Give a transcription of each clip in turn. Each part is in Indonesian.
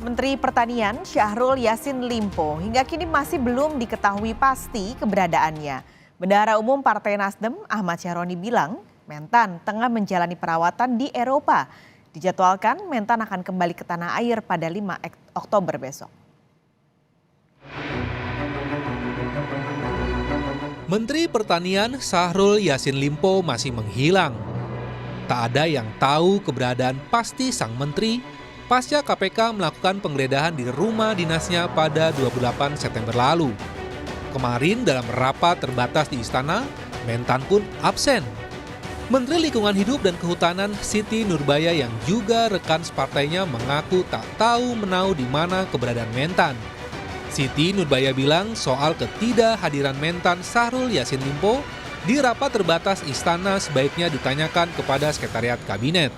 Menteri Pertanian Syahrul Yassin Limpo hingga kini masih belum diketahui pasti keberadaannya. Bendahara Umum Partai Nasdem Ahmad Syaroni bilang Mentan tengah menjalani perawatan di Eropa. Dijadwalkan Mentan akan kembali ke tanah air pada 5 Oktober besok. Menteri Pertanian Syahrul Yassin Limpo masih menghilang. Tak ada yang tahu keberadaan pasti sang menteri pasca KPK melakukan penggeledahan di rumah dinasnya pada 28 September lalu. Kemarin dalam rapat terbatas di Istana, Mentan pun absen. Menteri Lingkungan Hidup dan Kehutanan Siti Nurbaya yang juga rekan separtainya mengaku tak tahu menau di mana keberadaan Mentan. Siti Nurbaya bilang soal ketidakhadiran Mentan Syahrul Yassin Limpo di rapat terbatas Istana sebaiknya ditanyakan kepada Sekretariat Kabinet.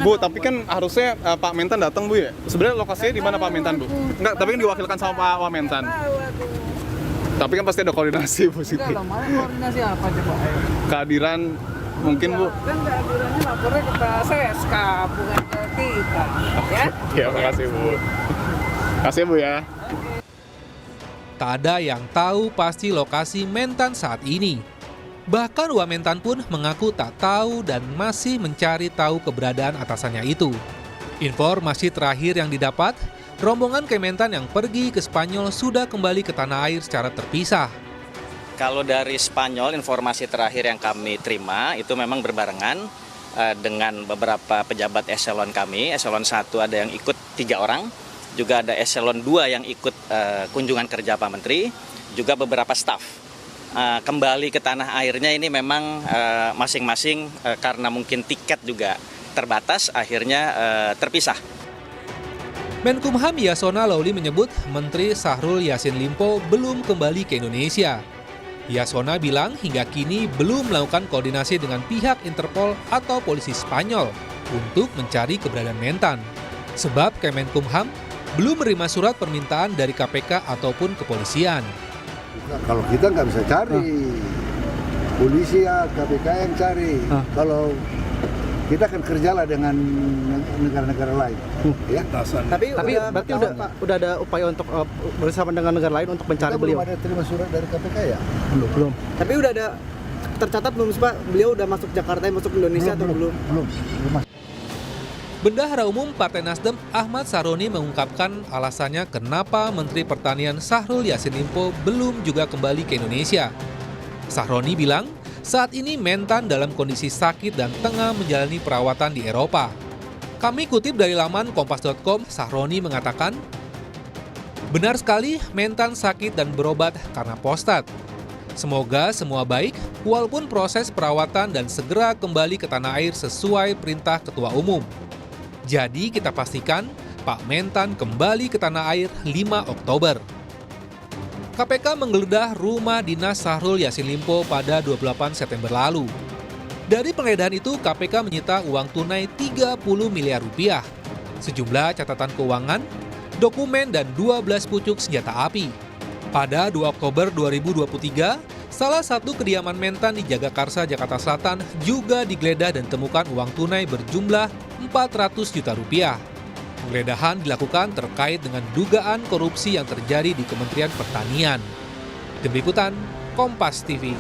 Bu, tapi kan harusnya Pak Mentan datang, Bu ya. Sebenarnya lokasinya di mana Pak Mentan, Bu? Enggak, tapi kan diwakilkan sama Pak Wamentan. Tapi kan pasti ada koordinasi, Bu Siti. Koordinasi apa coba? Kehadiran mungkin, Bu. Kan kehadirannya lapornya ke PSSK, bukan ke kita. Ya? Ya, makasih, Bu. Makasih, Bu ya. Tak ada yang tahu pasti lokasi Mentan saat ini. Bahkan Wamentan pun mengaku tak tahu dan masih mencari tahu keberadaan atasannya itu. Informasi terakhir yang didapat, rombongan Kementan yang pergi ke Spanyol sudah kembali ke tanah air secara terpisah. Kalau dari Spanyol, informasi terakhir yang kami terima itu memang berbarengan dengan beberapa pejabat eselon kami. Eselon 1 ada yang ikut 3 orang, juga ada eselon 2 yang ikut kunjungan kerja Pak Menteri, juga beberapa staf. Kembali ke tanah airnya ini memang masing-masing karena mungkin tiket juga terbatas, akhirnya terpisah. Menkumham Yasona Lawli menyebut Menteri Syahrul Yassin Limpo belum kembali ke Indonesia. Yasona bilang hingga kini belum melakukan koordinasi dengan pihak Interpol atau polisi Spanyol untuk mencari keberadaan Mentan. Sebab Kemenkumham belum menerima surat permintaan dari KPK ataupun kepolisian. Kalau kita nggak bisa cari, polisi ya KPK yang cari. Kalau kita akan kerjalah dengan negara-negara lain. Ya. Tapi berarti udah ada upaya untuk bersama dengan negara lain untuk mencari kita beliau. Belum ada terima surat dari KPK ya? Belum. Tapi udah ada tercatat belum Pak? Beliau udah masuk Jakarta, masuk Indonesia atau belum? Belum. Bendahara Umum Partai Nasdem Ahmad Syaroni mengungkapkan alasannya kenapa Menteri Pertanian Syahrul Yassin Limpo belum juga kembali ke Indonesia. Syaroni bilang saat ini Mentan dalam kondisi sakit dan tengah menjalani perawatan di Eropa. Kami kutip dari laman kompas.com, Syaroni mengatakan, benar sekali Mentan sakit dan berobat karena prostat. Semoga semua baik walaupun proses perawatan dan segera kembali ke tanah air sesuai perintah Ketua Umum. Jadi kita pastikan Pak Mentan kembali ke tanah air 5 Oktober. KPK menggeledah rumah dinas Syahrul Yassin Limpo pada 28 September lalu. Dari penggeledahan itu KPK menyita uang tunai 30 miliar rupiah, sejumlah catatan keuangan, dokumen dan 12 pucuk senjata api. Pada 2 Oktober 2023, salah satu kediaman Mentan di Jagakarsa, Jakarta Selatan juga digeledah dan temukan uang tunai berjumlah 400 juta rupiah. Penggeledahan dilakukan terkait dengan dugaan korupsi yang terjadi di Kementerian Pertanian. Tim Liputan, Kompas TV.